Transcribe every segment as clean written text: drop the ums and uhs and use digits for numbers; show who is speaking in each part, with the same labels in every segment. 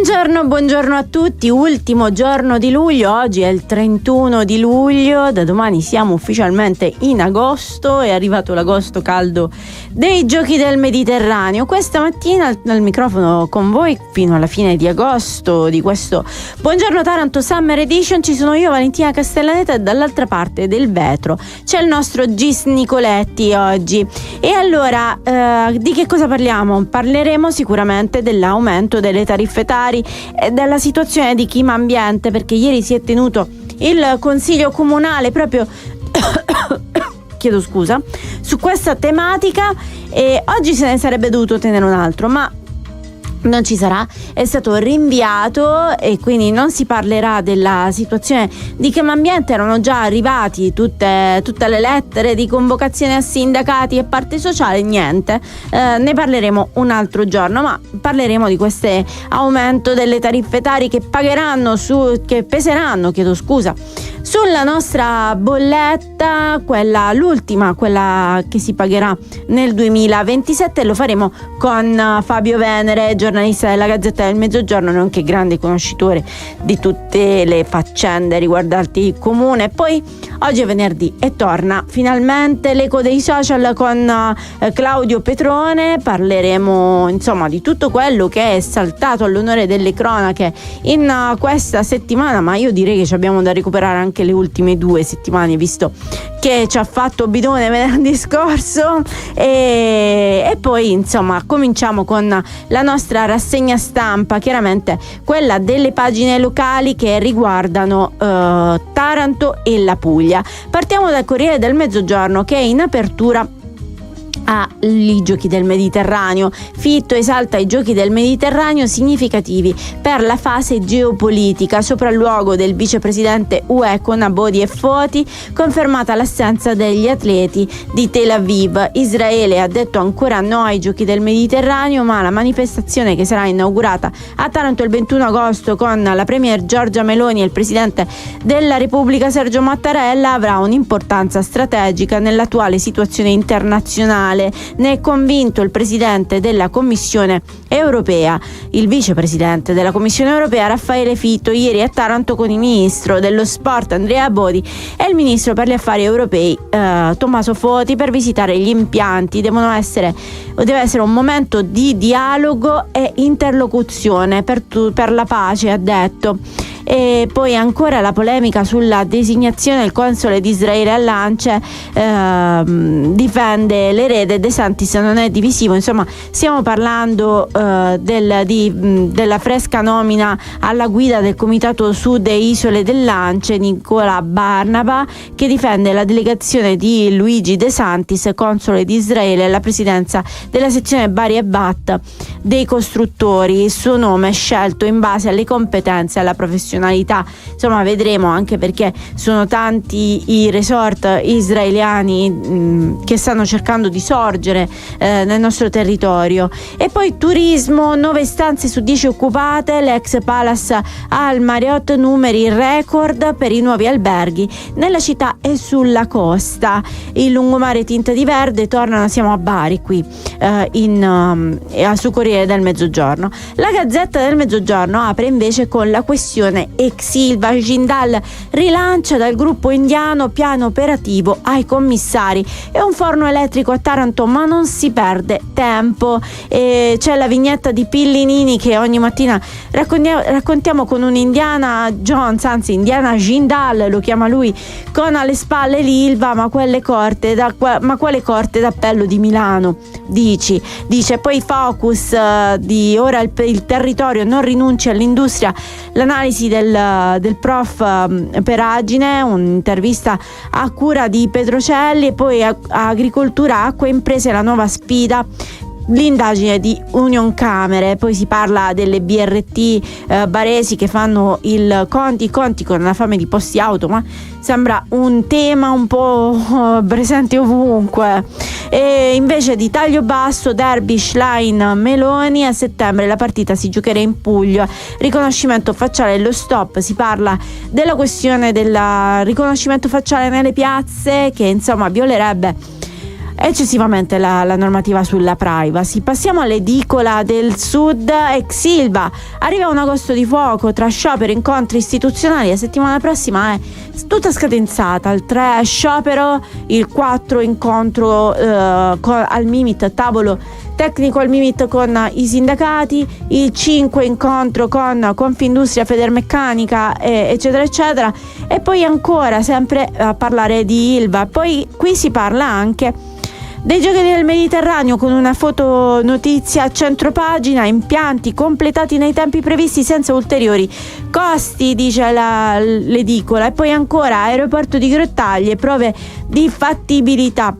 Speaker 1: Buongiorno a tutti, ultimo giorno di luglio, oggi è il 31 di luglio, da domani siamo ufficialmente in agosto, è arrivato l'agosto caldo dei Giochi del Mediterraneo. Questa mattina al microfono con voi fino alla fine di agosto di questo Buongiorno Taranto Summer Edition ci sono io, Valentina Castellaneta, e dall'altra parte del vetro c'è il nostro Gis Nicoletti oggi. E allora di che cosa parliamo? Parleremo sicuramente dell'aumento delle tariffe Tari e della situazione di Clima Ambiente, perché ieri si è tenuto il Consiglio Comunale proprio chiedo scusa su questa tematica, e oggi se ne sarebbe dovuto tenere un altro, ma non ci sarà, è stato rinviato e quindi non si parlerà della situazione di Clima Ambiente. Erano già arrivati tutte le lettere di convocazione a sindacati e parte sociale, niente, ne parleremo un altro giorno, ma parleremo di questo aumento delle tariffe Tari che peseranno sulla nostra bolletta, l'ultima che si pagherà nel 2027. Lo faremo con Fabio Venere, giornalista della Gazzetta del Mezzogiorno, nonché grande conoscitore di tutte le faccende riguardanti il comune. Poi oggi è venerdì e torna finalmente l'eco dei social con Claudio Petrone. Parleremo insomma di tutto quello che è saltato all'onore delle cronache in questa settimana, ma io direi che ci abbiamo da recuperare anche le ultime 2 settimane, visto che ci ha fatto bidone venerdì scorso. E poi insomma cominciamo con la nostra rassegna stampa, chiaramente quella delle pagine locali che riguardano Taranto e la Puglia. Partiamo dal Corriere del Mezzogiorno, che è in apertura ai Giochi del Mediterraneo. Fitto esalta i Giochi del Mediterraneo significativi per la fase geopolitica, sopralluogo del vicepresidente UE con Abodi e Foti, confermata l'assenza degli atleti di Tel Aviv. Israele ha detto ancora no ai Giochi del Mediterraneo, ma la manifestazione che sarà inaugurata a Taranto il 21 agosto con la premier Giorgia Meloni e il presidente della Repubblica Sergio Mattarella avrà un'importanza strategica nell'attuale situazione internazionale. Ne è convinto il presidente della Commissione europea. Il vicepresidente della Commissione europea Raffaele Fitto ieri a Taranto con il ministro dello sport Andrea Abodi e il ministro per gli affari europei Tommaso Foti per visitare gli impianti. Deve essere un momento di dialogo e interlocuzione per la pace, ha detto. E poi ancora la polemica sulla designazione del console di Israele a Lance, difende l'erede, De Santis non è divisivo. Insomma, stiamo parlando della fresca nomina alla guida del Comitato Sud e Isole del Lance, Nicola Barnaba, che difende la delegazione di Luigi De Santis, console di Israele, alla presidenza della sezione Bari e Bat dei costruttori. Il suo nome è scelto in base alle competenze e alla professionalità. Insomma, vedremo, anche perché sono tanti i resort israeliani che stanno cercando di sorgere nel nostro territorio. E poi turismo, 9 stanze su 10 occupate, l'ex Palace al Marriott, numeri record per i nuovi alberghi nella città e sulla costa. Il lungomare tinta di verde tornano, siamo a Bari qui su Corriere del Mezzogiorno. La Gazzetta del Mezzogiorno apre invece con la questione ex Silva. Jindal rilancia dal gruppo indiano piano operativo ai commissari e un forno elettrico a Taranto, ma non si perde tempo. E c'è la vignetta di Pillinini che ogni mattina raccontiamo con un Indiana Jones, anzi Indiana Jindal lo chiama lui, con alle spalle l'Ilva, ma quale corte d'appello di Milano, dice. Poi Focus di ora il territorio non rinuncia all'industria, l'analisi del prof Peragine, un'intervista a cura di Petrocelli. E poi agricoltura, acqua e imprese, la nuova sfida, l'indagine di Union Camere. Poi si parla delle BRT baresi che fanno i conti con la fame di posti auto, ma sembra un tema un po' presente ovunque. E invece di taglio basso, derby Schlein Meloni, a settembre la partita si giocherà in Puglia, riconoscimento facciale e lo stop. Si parla della questione del riconoscimento facciale nelle piazze, che insomma violerebbe eccessivamente la normativa sulla privacy. Passiamo all'edicola del Sud. Ex Ilva, arriva un agosto di fuoco tra sciopero e incontri istituzionali. La settimana prossima è tutta scadenzata: il 3 sciopero, il 4 incontro al Mimit, tavolo tecnico al Mimit con i sindacati, il 5 incontro con Confindustria, Federmeccanica, eccetera eccetera, e poi ancora sempre a parlare di Ilva. Poi qui si parla anche dei Giochi del Mediterraneo con una fotonotizia a centropagina: impianti completati nei tempi previsti senza ulteriori costi, dice l'edicola. E poi ancora aeroporto di Grottaglie, prove di fattibilità.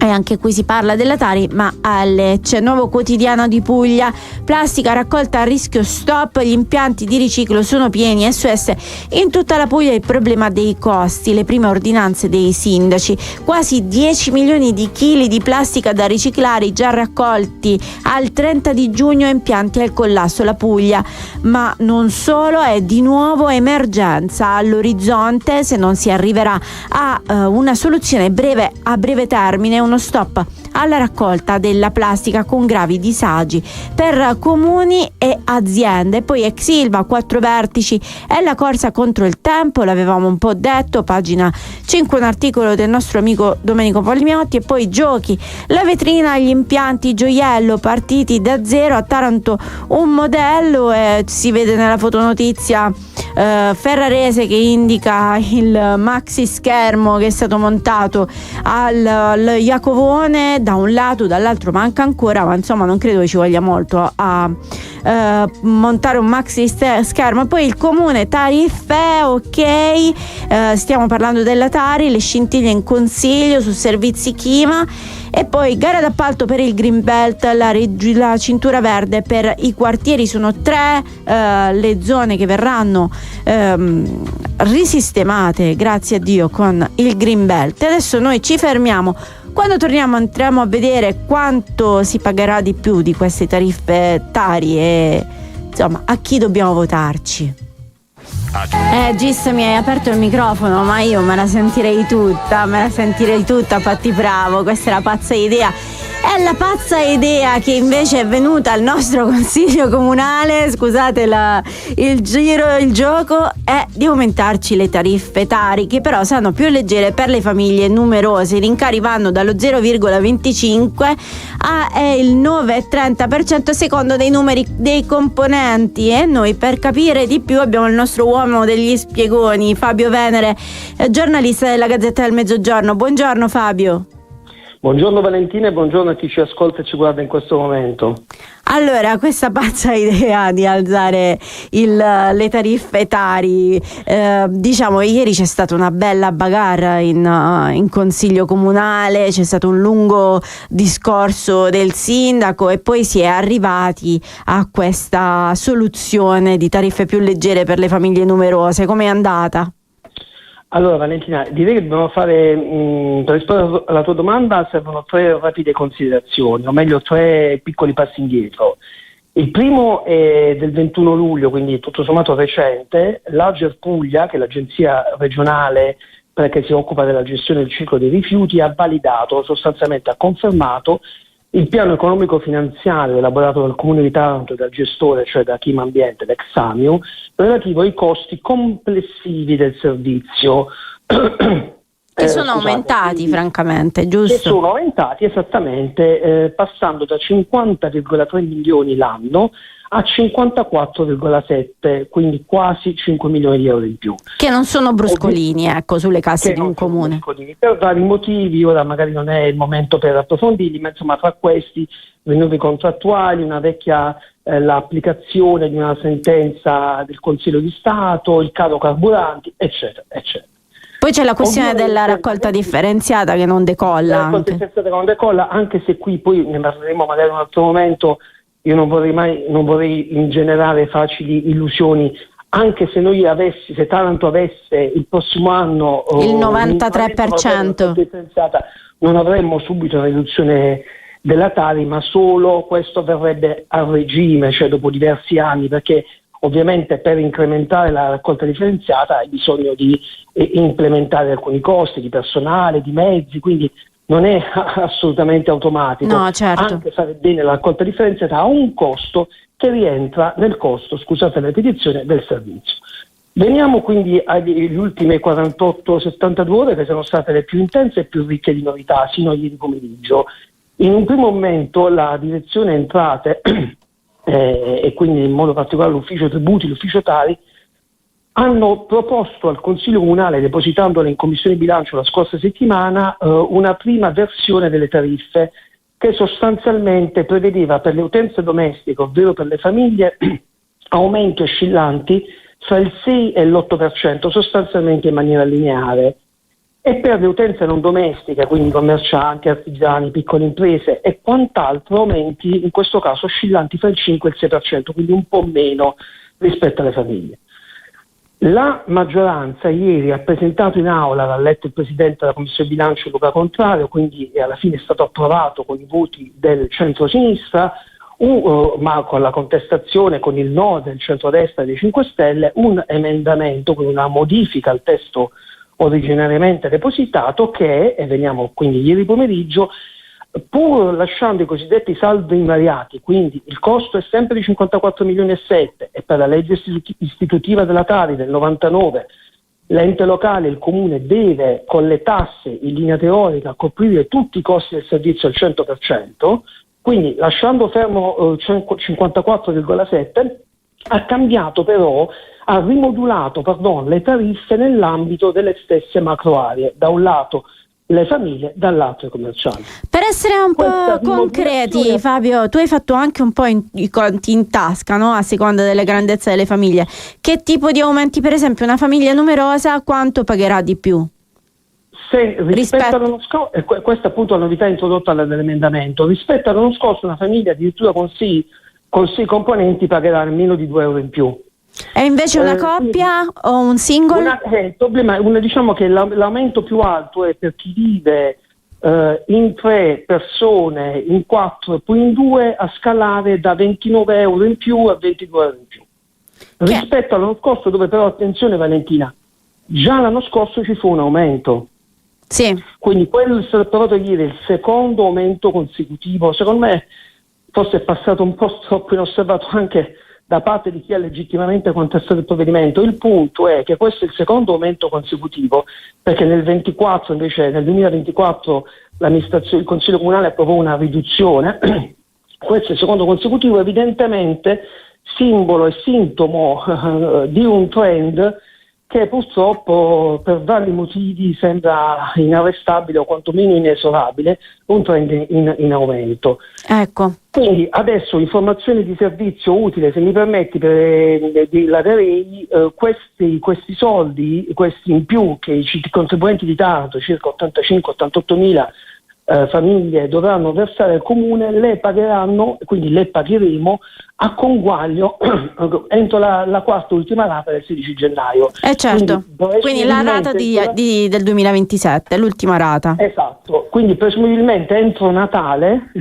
Speaker 1: E anche qui si parla della Tari, ma a Lecce. Nuovo Quotidiano di Puglia: plastica raccolta a rischio stop, gli impianti di riciclo sono pieni. SOS in tutta la Puglia, il problema dei costi, le prime ordinanze dei sindaci: quasi 10 milioni di chili di plastica da riciclare già raccolti al 30 di giugno, impianti al collasso. La Puglia, ma non solo, è di nuovo emergenza all'orizzonte se non si arriverà a una soluzione a breve termine, uno stop alla raccolta della plastica con gravi disagi per comuni e aziende. Poi ex Ilva, 4 vertici è la corsa contro il tempo, l'avevamo un po' detto, pagina 5, un articolo del nostro amico Domenico Polmiotti. E poi giochi, la vetrina agli impianti gioiello partiti da zero, a Taranto un modello, e si vede nella fotonotizia ferrarese che indica il maxi schermo che è stato montato al Iacovone da un lato, dall'altro manca ancora, ma insomma non credo che ci voglia molto a montare un maxi schermo. Poi il comune, tariffe, ok, stiamo parlando della Tari, le scintille in consiglio su servizi Chima. E poi gara d'appalto per il Green Belt, la cintura verde per i quartieri. Sono 3 le zone che verranno risistemate, grazie a Dio, con il Green Belt. E adesso noi ci fermiamo. Quando torniamo entriamo a vedere quanto si pagherà di più di queste tariffe Tari e insomma a chi dobbiamo votarci. Gis, mi hai aperto il microfono, ma io me la sentirei tutta, fatti bravo, questa è la pazza idea. È la pazza idea che invece è venuta al nostro consiglio comunale, scusate il gioco, è di aumentarci le tariffe Tari, che però saranno più leggere per le famiglie numerose. I rincari vanno dallo 0,25 al 9,30% secondo dei numeri dei componenti. E noi, per capire di più, abbiamo il nostro uomo degli spiegoni, Fabio Venere, giornalista della Gazzetta del Mezzogiorno. Buongiorno Fabio.
Speaker 2: Buongiorno Valentina e buongiorno a chi ci ascolta e ci guarda in questo momento.
Speaker 1: Allora, questa pazza idea di alzare le tariffe Tari, diciamo ieri c'è stata una bella bagarre in consiglio comunale, c'è stato un lungo discorso del sindaco e poi si è arrivati a questa soluzione di tariffe più leggere per le famiglie numerose. Com'è andata?
Speaker 2: Allora Valentina, direi che dobbiamo fare, per rispondere alla tua domanda servono 3 rapide considerazioni, o meglio 3 piccoli passi indietro. Il primo è del 21 luglio, quindi tutto sommato recente. L'Ager Puglia, che è l'agenzia regionale che si occupa della gestione del ciclo dei rifiuti, ha validato, sostanzialmente ha confermato il piano economico-finanziario elaborato dal Comune di Taranto e dal gestore, cioè da Chima Ambiente, l'ex Samiu, relativo ai costi complessivi del servizio.
Speaker 1: Che sono aumentati, francamente, giusto?
Speaker 2: Che sono aumentati, esattamente, passando da 50,3 milioni l'anno a 54,7, quindi quasi 5 milioni di euro in più.
Speaker 1: Che non sono bruscolini, ecco, sulle casse di un comune.
Speaker 2: Per vari motivi, ora magari non è il momento per approfondirli, ma insomma tra questi rinnovi contrattuali, una vecchia l'applicazione di una sentenza del Consiglio di Stato, il caro carburanti, eccetera, eccetera.
Speaker 1: Poi c'è la questione della raccolta differenziata che non decolla.
Speaker 2: La raccolta differenziata che non decolla, anche se qui poi ne parleremo magari in un altro momento. Io non vorrei ingenerare facili illusioni, anche se se Taranto avesse il prossimo anno
Speaker 1: il 93%,
Speaker 2: non avremmo subito una riduzione della Tari, ma solo questo avverrebbe a regime, cioè dopo diversi anni, perché ovviamente per incrementare la raccolta differenziata hai bisogno di implementare alcuni costi di personale, di mezzi, quindi non è assolutamente automatico.
Speaker 1: No, certo.
Speaker 2: Anche fare bene la raccolta differenziata ha un costo che rientra nel costo, scusate la ripetizione, del servizio. Veniamo quindi alle ultime 48-72 ore, che sono state le più intense e più ricche di novità sino a ieri pomeriggio. In un primo momento la direzione entrate e quindi in modo particolare l'ufficio tributi, l'ufficio tari, hanno proposto al Consiglio Comunale, depositandole in Commissione Bilancio la scorsa settimana, una prima versione delle tariffe che sostanzialmente prevedeva per le utenze domestiche, ovvero per le famiglie, aumenti oscillanti fra il 6 e l'8%, sostanzialmente in maniera lineare, e per le utenze non domestiche, quindi commercianti, artigiani, piccole imprese e quant'altro, aumenti in questo caso oscillanti fra il 5 e il 6%, quindi un po' meno rispetto alle famiglie. La maggioranza ieri ha presentato in aula, l'ha letto il Presidente della Commissione Bilancio Luca Contrario, quindi alla fine è stato approvato con i voti del centro-sinistra, ma con la contestazione, con il no del centrodestra e dei 5 Stelle, un emendamento con una modifica al testo originariamente depositato che, e veniamo quindi ieri pomeriggio, pur lasciando i cosiddetti saldi invariati, quindi il costo è sempre di 54 milioni e 7 e per la legge istitutiva della Tari del 99 l'ente locale, il comune, deve con le tasse in linea teorica coprire tutti i costi del servizio al 100%, quindi lasciando fermo 54,7, ha cambiato però, ha rimodulato le tariffe nell'ambito delle stesse macro aree, da un lato le famiglie, dall'altro i commercianti.
Speaker 1: Per essere un po' concreti, Fabio, tu hai fatto anche un po' i conti in tasca, no? A seconda delle grandezze delle famiglie. Che tipo di aumenti, per esempio, una famiglia numerosa quanto pagherà di più?
Speaker 2: Se rispetto all'anno scorso, questa appunto è la novità introdotta nell'emendamento, rispetto all'anno scorso una famiglia addirittura con 6 componenti pagherà meno di 2 euro in più.
Speaker 1: E invece una coppia o un single?
Speaker 2: Il problema è diciamo che l'aumento più alto è per chi vive in 3 persone, in 4 e poi in 2, a scalare da 29 euro in più a 22 euro in più. Rispetto all'anno scorso, dove però, attenzione Valentina, già l'anno scorso ci fu un aumento.
Speaker 1: Sì.
Speaker 2: Quindi quello è stato provato ieri, il secondo aumento consecutivo. Secondo me forse è passato un po' troppo inosservato anche da parte di chi ha legittimamente contestato il provvedimento. Il punto è che questo è il secondo aumento consecutivo, perché nel 2024 il Consiglio Comunale approvò una riduzione, questo è il secondo consecutivo, evidentemente simbolo e sintomo di un trend che purtroppo per vari motivi sembra inarrestabile o quantomeno inesorabile, un trend in aumento.
Speaker 1: Ecco.
Speaker 2: Quindi adesso informazioni di servizio utile, se mi permetti, la darei questi soldi, questi in più che i contribuenti di Taranto, circa 85-88 mila famiglie dovranno versare al comune, le pagheranno, quindi le pagheremo a conguaglio entro la quarta ultima rata del 16 gennaio.
Speaker 1: Certo, quindi la rata del 2027, l'ultima rata.
Speaker 2: Esatto, quindi presumibilmente entro Natale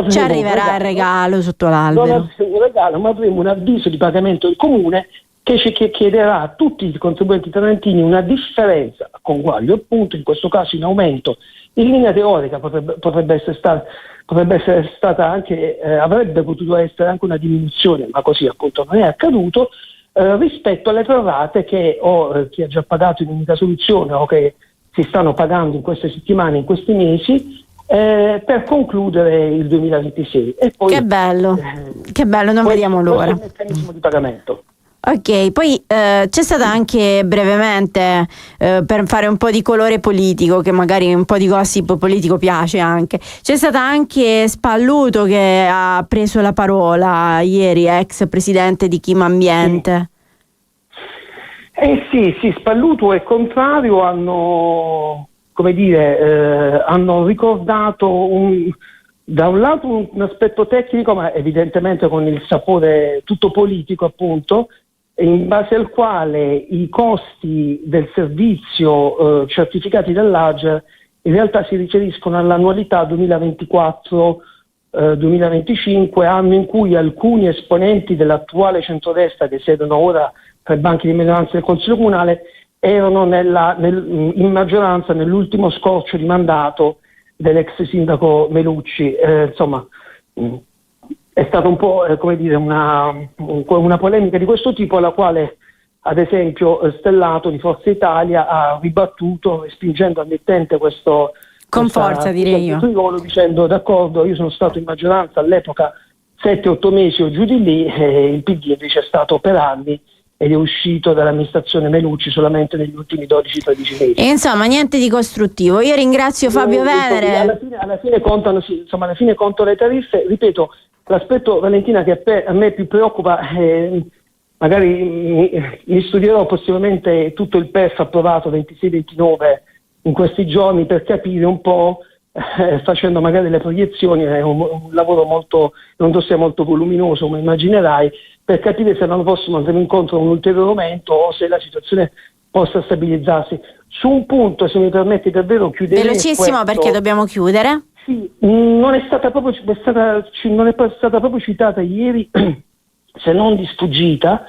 Speaker 1: ci arriverà il regalo sotto l'albero.
Speaker 2: Non avremo un regalo, ma avremo un avviso di pagamento del comune che chiederà a tutti i contribuenti tarantini una differenza a conguaglio, appunto in questo caso in aumento. In linea teorica potrebbe essere stata anche, avrebbe potuto essere anche una diminuzione, ma così appunto non è accaduto, rispetto alle prorate che chi ha già pagato in unica soluzione o che si stanno pagando in queste settimane, in questi mesi, per concludere il 2026. E poi, che bello,
Speaker 1: non vediamo l'ora.
Speaker 2: Questo è il meccanismo di pagamento.
Speaker 1: Ok, poi c'è stata anche brevemente, per fare un po' di colore politico, che magari un po' di gossip politico piace anche, c'è stata anche Spalluto che ha preso la parola ieri, ex presidente di Kim Ambiente.
Speaker 2: Sì, Spalluto e Contrario hanno ricordato da un lato un aspetto tecnico, ma evidentemente con il sapore tutto politico appunto, in base al quale i costi del servizio certificati dall'AGER in realtà si riferiscono all'annualità 2024-2025, anno in cui alcuni esponenti dell'attuale centrodestra che siedono ora tra i banchi di minoranza del Consiglio Comunale erano in maggioranza nell'ultimo scorcio di mandato dell'ex sindaco Melucci. Insomma, è stata un po' una polemica di questo tipo, alla quale ad esempio Stellato di Forza Italia ha ribattuto, respingendo al mittente questo
Speaker 1: con forza, direi io,
Speaker 2: dicendo: d'accordo, io sono stato in maggioranza all'epoca 7-8 mesi o giù di lì, il PD invece è stato per anni ed è uscito dall'amministrazione Melucci solamente negli ultimi 12-13 mesi.
Speaker 1: E insomma, niente di costruttivo. Io ringrazio Fabio Venere.
Speaker 2: Alla fine contano, alla fine contano le tariffe. Ripeto, l'aspetto, Valentina, che a me più preoccupa, magari mi studierò possibilmente tutto il PEF approvato 26-29 in questi giorni per capire un po', facendo magari le proiezioni, è un lavoro un dossier molto voluminoso, come immaginerai, per capire se l'anno prossimo andremo incontro a un ulteriore aumento o se la situazione possa stabilizzarsi. Su un punto, se mi permetti davvero, chiudere
Speaker 1: velocissimo perché dobbiamo chiudere.
Speaker 2: Sì, non è stata proprio citata ieri, se non di sfuggita,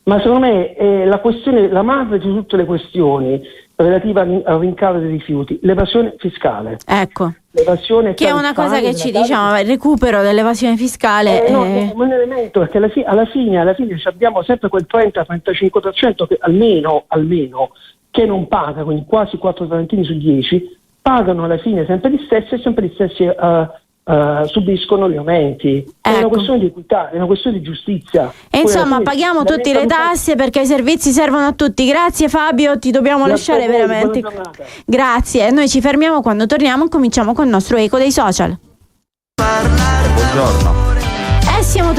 Speaker 2: ma secondo me è la madre di tutte le questioni relativa al rincaro dei rifiuti, l'evasione fiscale.
Speaker 1: Ecco.
Speaker 2: L'evasione
Speaker 1: che è una cosa che ci diciamo, il recupero dell'evasione fiscale.
Speaker 2: No, è un elemento, perché alla fine abbiamo sempre quel 30-35% che almeno che non paga, quindi quasi 4 tarantini su 10 pagano alla fine sempre gli stessi, e sempre gli stessi subiscono gli aumenti. È una questione di equità, è una questione di giustizia.
Speaker 1: E insomma, paghiamo tutti le tasse perché i servizi servono a tutti. Grazie Fabio, ti dobbiamo lasciare veramente. Grazie, noi ci fermiamo, quando torniamo cominciamo con il nostro eco dei social.
Speaker 3: Buongiorno.
Speaker 1: Siamo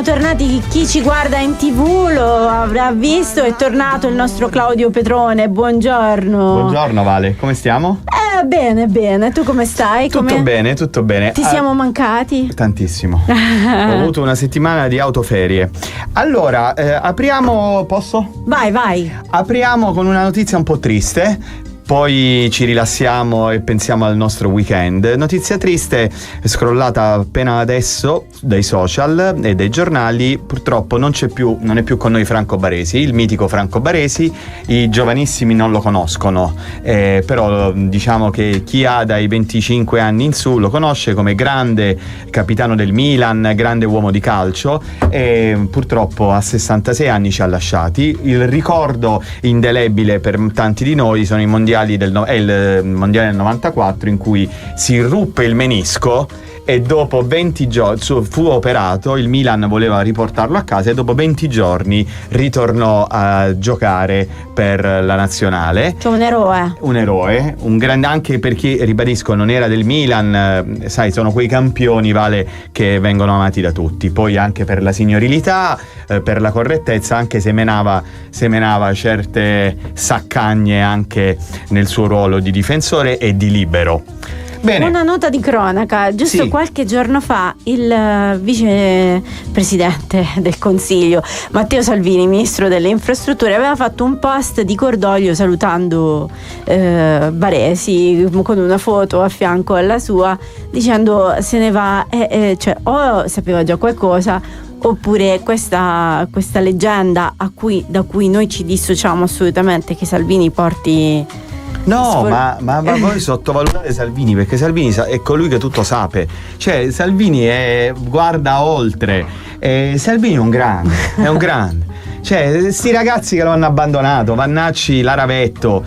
Speaker 1: tornati, chi ci guarda in TV lo avrà visto, è tornato il nostro Claudio Petrone, buongiorno.
Speaker 3: Buongiorno Vale, come stiamo?
Speaker 1: Bene, tu come stai?
Speaker 3: Tutto bene.
Speaker 1: Ti siamo mancati?
Speaker 3: Tantissimo. Ho avuto una settimana di autoferie. Allora, apriamo, posso?
Speaker 1: Vai.
Speaker 3: Apriamo con una notizia un po' triste. Poi ci rilassiamo e pensiamo al nostro weekend. Notizia triste, scrollata appena adesso dai social e dai giornali. Purtroppo non è più con noi Franco Baresi, il mitico Franco Baresi. I giovanissimi non lo conoscono, però diciamo che chi ha dai 25 anni in su lo conosce come grande capitano del Milan, grande uomo di calcio, e purtroppo a 66 anni ci ha lasciati. Il ricordo indelebile per tanti di noi sono i mondiali il mondiale del 94, in cui si ruppe il menisco e dopo 20 giorni fu operato. Il Milan voleva riportarlo a casa e dopo 20 giorni ritornò a giocare per la nazionale.
Speaker 1: Cioè un eroe,
Speaker 3: un grande, anche perché, ribadisco, non era del Milan, sai, sono quei campioni, Vale, che vengono amati da tutti. Poi anche per la signorilità, per la correttezza, anche se menava certe saccagne anche nel suo ruolo di difensore e di libero. Bene.
Speaker 1: Una nota di cronaca, giusto sì. Qualche giorno fa il vicepresidente del Consiglio Matteo Salvini, ministro delle infrastrutture, aveva fatto un post di cordoglio salutando Baresi con una foto a fianco alla sua, dicendo se ne va, cioè o sapeva già qualcosa oppure questa leggenda da cui noi ci dissociamo assolutamente, che Salvini porti.
Speaker 3: No, ma voi sottovalutate Salvini, perché Salvini è colui che tutto sape. Cioè Salvini guarda oltre. Salvini è un grande. Cioè, sti ragazzi che lo hanno abbandonato, Vannacci, Laravetto,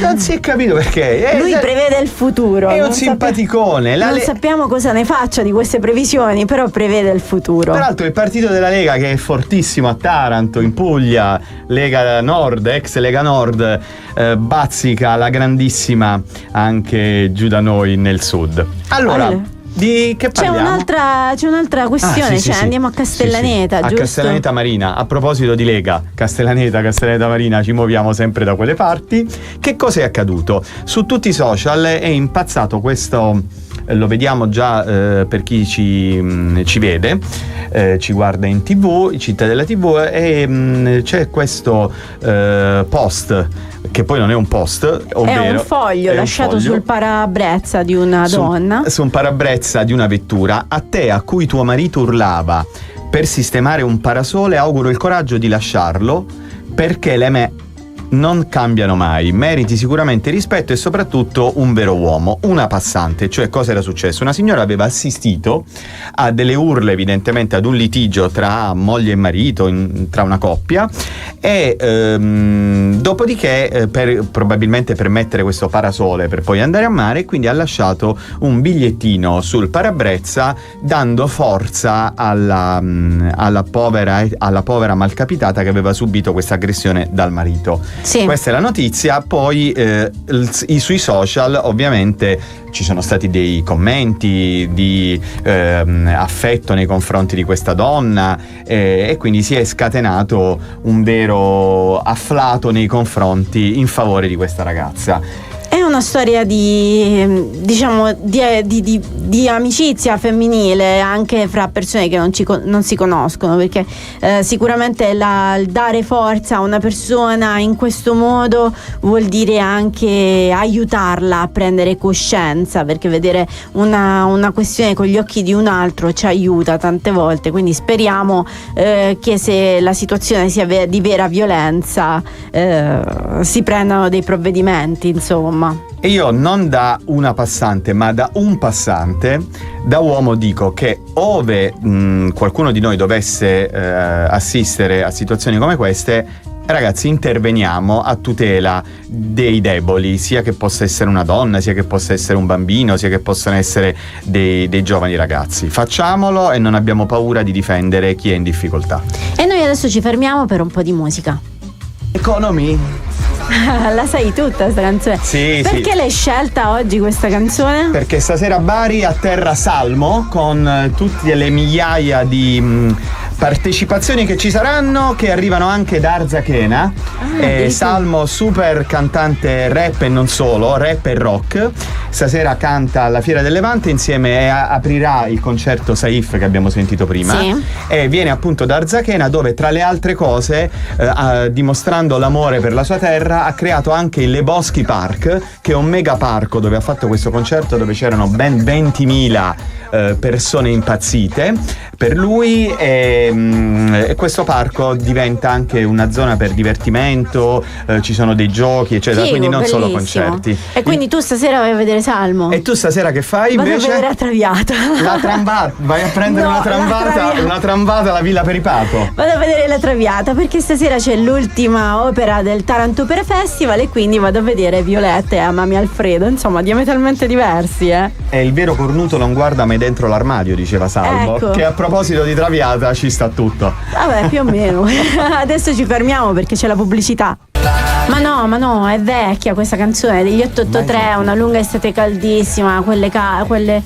Speaker 3: non si è capito perché.
Speaker 1: Lui prevede il futuro.
Speaker 3: È un simpaticone.
Speaker 1: Non sappiamo cosa ne faccia di queste previsioni, però prevede il futuro.
Speaker 3: Peraltro il partito della Lega, che è fortissimo a Taranto, in Puglia, Lega Nord, ex Lega Nord, bazzica la grandissima anche giù da noi nel sud. Allora. Di che parliamo?
Speaker 1: C'è un'altra questione, sì. Andiamo a Castellaneta,
Speaker 3: giusto? A Castellaneta Marina. A proposito di Lega, Castellaneta Marina, ci muoviamo sempre da quelle parti. Che cosa è accaduto? Su tutti i social è impazzato questo, lo vediamo già per chi ci vede, ci guarda in TV, città della TV, e c'è questo post, che poi non è un post, ovvero
Speaker 1: è un foglio lasciato sul parabrezza di una donna,
Speaker 3: su un parabrezza di una vettura. A te, a cui tuo marito urlava per sistemare un parasole, auguro il coraggio di lasciarlo, perché non cambiano mai, meriti sicuramente rispetto e soprattutto un vero uomo, una passante. Cioè, cosa era successo? Una signora aveva assistito a delle urle, evidentemente ad un litigio tra moglie e marito, tra una coppia, e dopodiché probabilmente per mettere questo parasole per poi andare a mare, quindi ha lasciato un bigliettino sul parabrezza dando forza alla povera malcapitata che aveva subito questa aggressione dal marito.
Speaker 1: Sì.
Speaker 3: Questa è la notizia. Poi sui social ovviamente ci sono stati dei commenti di affetto nei confronti di questa donna, e quindi si è scatenato un vero afflato nei confronti in favore di questa ragazza.
Speaker 1: È una storia di amicizia femminile anche fra persone che non si conoscono, perché sicuramente il dare forza a una persona in questo modo vuol dire anche aiutarla a prendere coscienza, perché vedere una questione con gli occhi di un altro ci aiuta tante volte, quindi speriamo che se la situazione sia di vera violenza si prendano dei provvedimenti, insomma.
Speaker 3: E io non da una passante, ma da un passante, da uomo dico che ove qualcuno di noi dovesse assistere a situazioni come queste, ragazzi, interveniamo a tutela dei deboli, sia che possa essere una donna, sia che possa essere un bambino, sia che possano essere dei giovani ragazzi. Facciamolo e non abbiamo paura di difendere chi è in difficoltà.
Speaker 1: E noi adesso ci fermiamo per un po' di musica.
Speaker 3: Economy.
Speaker 1: La sai tutta questa canzone?
Speaker 3: Sì.
Speaker 1: Perché l'hai scelta oggi questa canzone?
Speaker 3: Perché stasera a Bari atterra Salmo con tutte le migliaia di partecipazioni che ci saranno, che arrivano anche da Arzachena. Salmo, super cantante rap e non solo, rap e rock. Stasera canta alla Fiera del Levante insieme, aprirà il concerto Saif che abbiamo sentito prima.
Speaker 1: Sì.
Speaker 3: E viene appunto da Arzachena, dove tra le altre cose, dimostrando l'amore per la sua terra, ha creato anche il Le Boschi Park, che è un mega parco dove ha fatto questo concerto, dove c'erano ben 20.000 persone impazzite per lui, e questo parco diventa anche una zona per divertimento, ci sono dei giochi eccetera. Figo, quindi non
Speaker 1: bellissimo.
Speaker 3: Solo concerti.
Speaker 1: E quindi tu stasera vai a vedere Salmo?
Speaker 3: E tu stasera che fai invece?
Speaker 1: Vado a vedere la Traviata.
Speaker 3: La Tramvata, vai a prendere una tramvata alla Villa Peripato.
Speaker 1: Vado a vedere la Traviata perché stasera c'è l'ultima opera del Taranto Opera Festival e quindi vado a vedere Violetta e Amami Alfredo, insomma diametralmente diversi.
Speaker 3: E il vero cornuto non guarda mai dentro l'armadio, diceva Salmo,
Speaker 1: ecco.
Speaker 3: Che a proposito di Traviata ci sta tutto.
Speaker 1: Vabbè, più o meno. Adesso ci fermiamo perché c'è la pubblicità. Ma no, è vecchia questa canzone degli 883, una lunga estate caldissima, quelle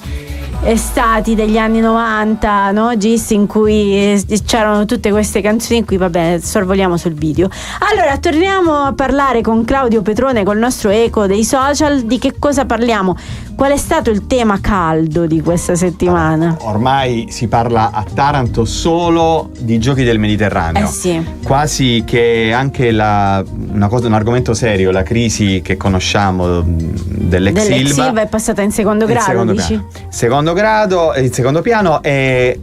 Speaker 1: estati degli anni 90, no? Gis, in cui c'erano tutte queste canzoni in cui, vabbè, sorvoliamo sul video. Allora, torniamo a parlare con Claudio Petrone, col nostro eco dei social. Di che cosa parliamo? Qual è stato il tema caldo di questa settimana?
Speaker 3: Ormai si parla a Taranto solo di giochi del Mediterraneo.
Speaker 1: Sì.
Speaker 3: Quasi che anche un argomento serio, la crisi che conosciamo dell'ex Ilva
Speaker 1: è passata in secondo grado, dici?
Speaker 3: Secondo grado, il secondo piano.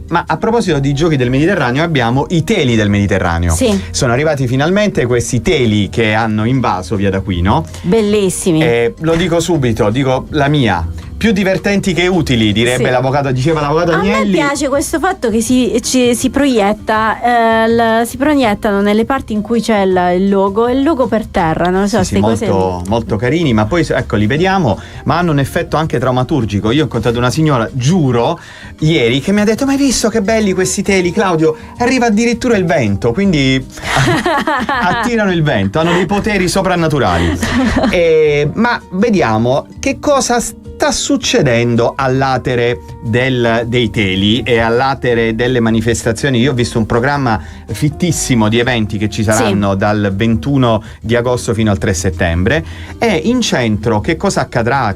Speaker 3: Ma a proposito di giochi del Mediterraneo, abbiamo i teli del Mediterraneo.
Speaker 1: Sì.
Speaker 3: Sono arrivati finalmente questi teli che hanno invaso Via d'Aquino.
Speaker 1: Bellissimi.
Speaker 3: Lo dico subito, dico la mia. Più divertenti che utili, direbbe
Speaker 1: sì.
Speaker 3: l'avvocato, diceva l'avvocato Agnelli.
Speaker 1: A me piace questo fatto che si proiettano nelle parti in cui c'è il logo per terra, non lo so,
Speaker 3: sì, molto carini, ma poi ecco li vediamo, ma hanno un effetto anche traumaturgico. Io ho incontrato una signora, giuro, ieri, che mi ha detto: ma hai visto che belli questi teli, Claudio? Arriva addirittura il vento, quindi attirano il vento, hanno dei poteri soprannaturali. Ma vediamo che cosa sta succedendo all'atere dei teli e all'atere delle manifestazioni. Io ho visto un programma fittissimo di eventi che ci saranno dal 21 di agosto fino al 3 settembre. E in centro che cosa accadrà?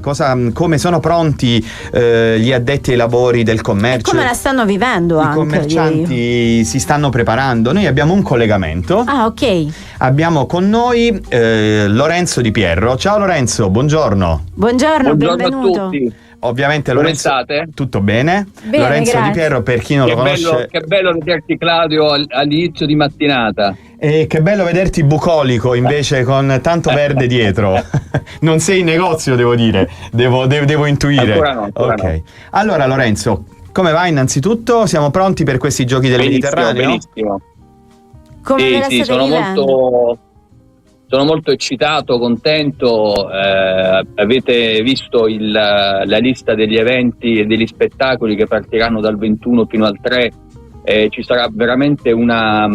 Speaker 3: Come sono pronti gli addetti ai lavori del commercio?
Speaker 1: E come la stanno vivendo anche?
Speaker 3: I commercianti si stanno preparando. Noi abbiamo un collegamento.
Speaker 1: Ah, ok.
Speaker 3: Abbiamo con noi Lorenzo Di Pierro. Ciao Lorenzo, buongiorno.
Speaker 1: Buongiorno, benvenuto.
Speaker 4: A tutti.
Speaker 3: Ovviamente
Speaker 4: Come
Speaker 3: Lorenzo,
Speaker 4: state?
Speaker 3: tutto bene?
Speaker 1: Bene,
Speaker 3: Lorenzo
Speaker 1: grazie.
Speaker 3: Di Piero, per chi non lo conosce,
Speaker 4: Che bello vederti, Claudio, all'inizio di mattinata.
Speaker 3: e che bello vederti bucolico invece con tanto verde dietro. Non sei in negozio, devo dire, devo intuire.
Speaker 4: Ancora no, ancora
Speaker 3: ok.
Speaker 4: no.
Speaker 3: Allora Lorenzo, come va innanzitutto? Siamo pronti per questi giochi del Mediterraneo?
Speaker 4: Benissimo.
Speaker 1: Come ve la
Speaker 4: Sì,
Speaker 1: state vivendo?
Speaker 4: sono molto eccitato, contento. Avete visto la lista degli eventi e degli spettacoli che partiranno dal 21 fino al 3. Ci sarà veramente una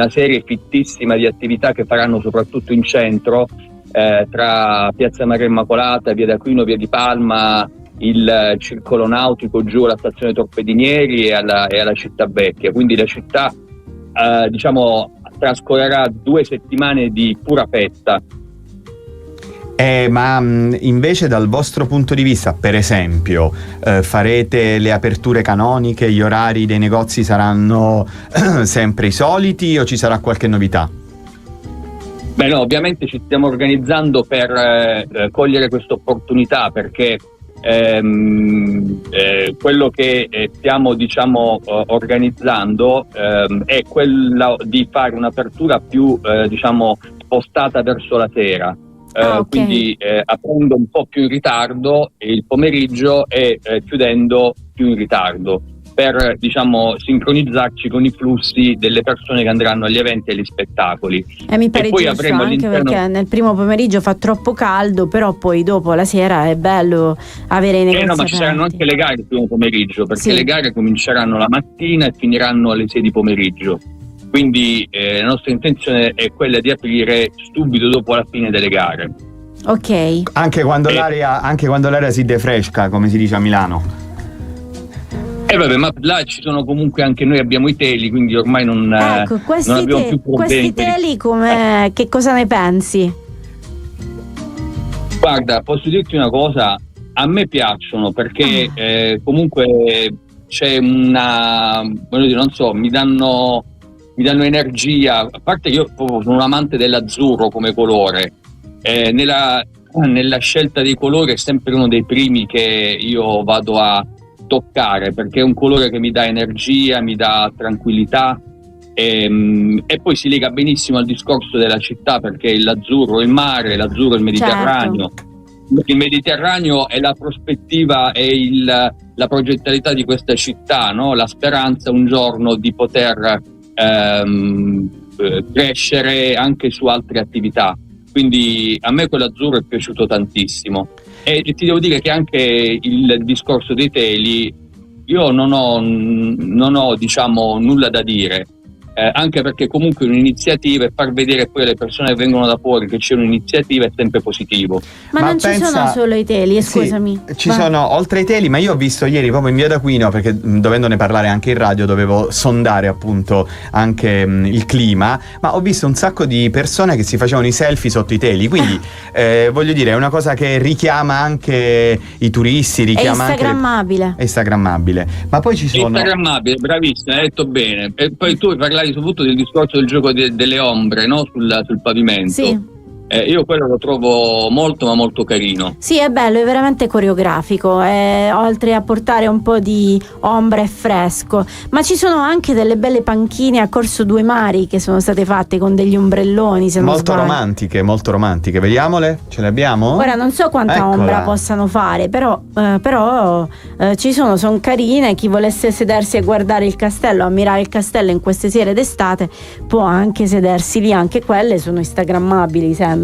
Speaker 4: serie fittissima di attività che faranno soprattutto in centro, tra Piazza Maria Immacolata, Via d'Aquino, Via di Palma, il circolo nautico giù alla stazione Torpedinieri e alla città vecchia. Quindi la città trascorrerà 2 settimane di pura festa.
Speaker 3: Ma invece dal vostro punto di vista, per esempio, farete le aperture canoniche, gli orari dei negozi saranno sempre i soliti o ci sarà qualche novità?
Speaker 4: Beh no, ovviamente ci stiamo organizzando per cogliere questa opportunità, perché quello che stiamo organizzando è quello di fare un'apertura più spostata verso la sera.
Speaker 1: Okay.
Speaker 4: Quindi aprendo un po' più in ritardo il pomeriggio e chiudendo più in ritardo, per sincronizzarci con i flussi delle persone che andranno agli eventi e agli spettacoli.
Speaker 1: Mi pare
Speaker 4: E poi
Speaker 1: giusto,
Speaker 4: avremo
Speaker 1: anche
Speaker 4: all'interno,
Speaker 1: perché nel primo pomeriggio fa troppo caldo, però poi dopo la sera è bello avere i negozi
Speaker 4: no, ma ci saranno
Speaker 1: aperti.
Speaker 4: anche le gare il primo pomeriggio, perché
Speaker 1: Sì.
Speaker 4: le gare cominceranno la mattina e finiranno alle 6 di pomeriggio. Quindi la nostra intenzione è quella di aprire subito dopo la fine delle gare.
Speaker 1: Ok.
Speaker 3: Anche quando l'aria si defresca, come si dice a Milano.
Speaker 4: Vabbè, ma là ci sono comunque anche noi, abbiamo i teli, quindi ormai non
Speaker 1: Ecco,
Speaker 4: abbiamo più problemi.
Speaker 1: questi teli che cosa ne pensi?
Speaker 4: Guarda, posso dirti una cosa, a me piacciono perché comunque c'è non so, mi danno energia. A parte che io sono un amante dell'azzurro come colore, nella scelta dei colori è sempre uno dei primi che io vado a toccare, perché è un colore che mi dà energia, mi dà tranquillità, e poi si lega benissimo al discorso della città, perché l'azzurro è il mare, l'azzurro è il Mediterraneo.
Speaker 1: Certo.
Speaker 4: Il Mediterraneo è la prospettiva e la progettualità di questa città, no? La speranza un giorno di poter crescere anche su altre attività. Quindi a me quell'azzurro è piaciuto tantissimo, e ti devo dire che anche il discorso dei teli io non ho nulla da dire, anche perché comunque un'iniziativa e far vedere poi alle persone che vengono da fuori che c'è un'iniziativa è sempre positivo.
Speaker 1: Ma non ci sono solo i teli, scusami.
Speaker 3: Sì, ci sono oltre ai teli, ma io ho visto ieri proprio in Via d'Aquino, perché dovendone parlare anche in radio dovevo sondare appunto anche il clima, ma ho visto un sacco di persone che si facevano i selfie sotto i teli, quindi voglio dire, è una cosa che richiama anche i turisti, richiama
Speaker 1: è instagrammabile.
Speaker 3: È instagrammabile. Ma poi ci sono...
Speaker 4: È instagrammabile, bravissima, hai detto bene. E poi tu parlavi soprattutto del discorso del gioco delle ombre, no? sul pavimento.
Speaker 1: Sì.
Speaker 4: Io quello lo trovo molto ma molto carino.
Speaker 1: Sì, è bello, è veramente coreografico, oltre a portare un po' di ombra e fresco. Ma ci sono anche delle belle panchine a Corso Due Mari che sono state fatte con degli ombrelloni, se non
Speaker 3: molto
Speaker 1: sbaglio.
Speaker 3: molto romantiche. Vediamole? Ce le abbiamo?
Speaker 1: Ora non so quanta
Speaker 3: Eccola.
Speaker 1: ombra possano fare, però ci sono carine. Chi volesse sedersi a guardare il castello, ammirare il castello in queste sere d'estate, può anche sedersi lì. Anche quelle sono instagrammabili, sembra.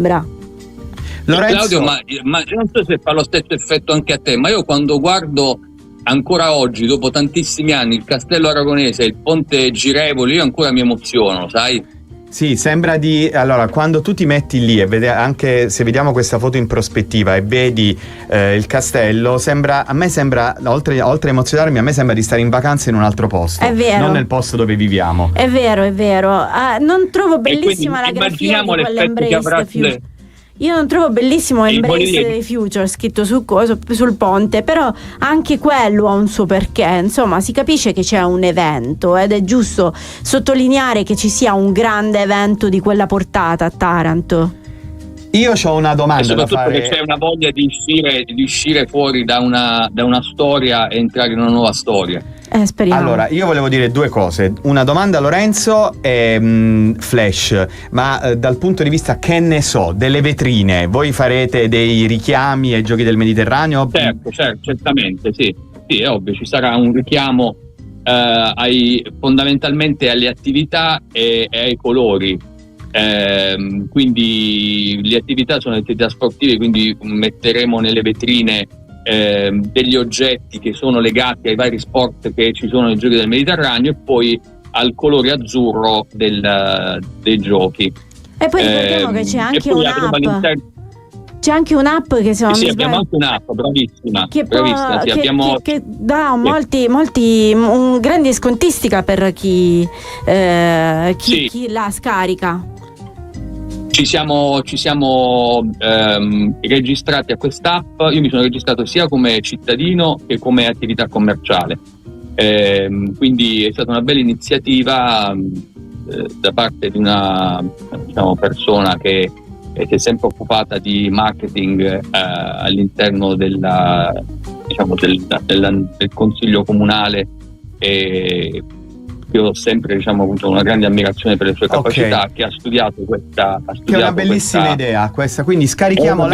Speaker 3: Lorenzo...
Speaker 4: Claudio, ma non so se fa lo stesso effetto anche a te, ma io quando guardo ancora oggi, dopo tantissimi anni, il Castello Aragonese e il Ponte Girevoli, io ancora mi emoziono, sai?
Speaker 3: Sì, sembra di... Allora, quando tu ti metti lì e vedi, anche se vediamo questa foto in prospettiva e vedi il castello, a me sembra, oltre a emozionarmi, a me sembra di stare in vacanza in un altro posto.
Speaker 1: È vero.
Speaker 3: Non nel posto dove viviamo.
Speaker 1: È vero. Non trovo bellissima la grafia di quell'Embrace. Io non trovo bellissimo Embrace the Future scritto sul ponte, però anche quello ha un suo perché. Insomma, si capisce che c'è un evento ed è giusto sottolineare che ci sia un grande evento di quella portata a Taranto.
Speaker 3: Io ho una domanda
Speaker 4: e soprattutto
Speaker 3: da fare.
Speaker 4: che c'è una voglia di uscire fuori da una storia e entrare in una nuova storia.
Speaker 1: Speriamo.
Speaker 3: Allora, io volevo dire due cose. Una domanda a Lorenzo e Flash, ma dal punto di vista, che ne so, delle vetrine, voi farete dei richiami ai Giochi del Mediterraneo?
Speaker 4: Certo, certamente, sì, è ovvio, ci sarà un richiamo fondamentalmente alle attività e ai colori. Quindi le attività sono attività sportive, quindi metteremo nelle vetrine degli oggetti che sono legati ai vari sport che ci sono nei Giochi del Mediterraneo e poi al colore azzurro dei giochi.
Speaker 1: E poi ricordiamo che c'è anche un'app. C'è anche un'app che
Speaker 4: abbiamo anche un'app, bravissima.
Speaker 1: Che dà
Speaker 4: sì.
Speaker 1: molti grande scontistica per chi la scarica.
Speaker 4: Ci siamo registrati a quest'app. Io mi sono registrato sia come cittadino che come attività commerciale, quindi è stata una bella iniziativa da parte di una persona che si è sempre occupata di marketing all'interno del consiglio comunale, e io ho sempre avuto una grande ammirazione per le sue capacità, che ha studiato questa.
Speaker 3: Che è una bellissima idea questa, quindi scarichiamo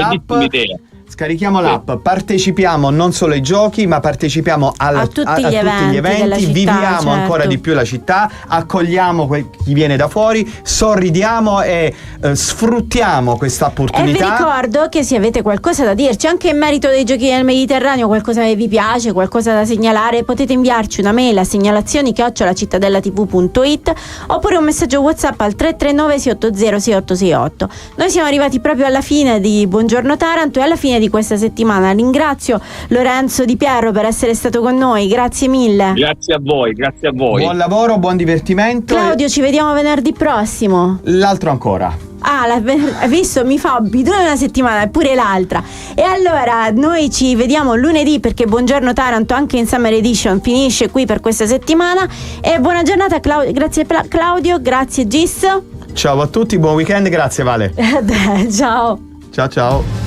Speaker 3: l'app, partecipiamo non solo ai giochi, ma partecipiamo a tutti gli eventi, viviamo ancora di più la città, accogliamo chi viene da fuori, sorridiamo e sfruttiamo questa opportunità.
Speaker 1: E vi ricordo che se avete qualcosa da dirci anche in merito dei Giochi del Mediterraneo, qualcosa che vi piace, qualcosa da segnalare, potete inviarci una mail a segnalazioni@cittadellatv.it oppure un messaggio WhatsApp al 339 680 6868. Noi siamo arrivati proprio alla fine di Buongiorno Taranto e alla fine di questa settimana. Ringrazio Lorenzo Di Pierro per essere stato con noi, grazie mille.
Speaker 4: Grazie a voi.
Speaker 3: Buon lavoro, buon divertimento.
Speaker 1: Claudio, ci vediamo venerdì prossimo.
Speaker 3: L'altro ancora.
Speaker 1: Hai visto? Mi fa abitudine una settimana e pure l'altra. E allora noi ci vediamo lunedì, perché Buongiorno Taranto anche in Summer Edition finisce qui per questa settimana. E buona giornata grazie Claudio, grazie Gis.
Speaker 3: Ciao a tutti, buon weekend, grazie Vale.
Speaker 1: Ciao.
Speaker 3: Ciao.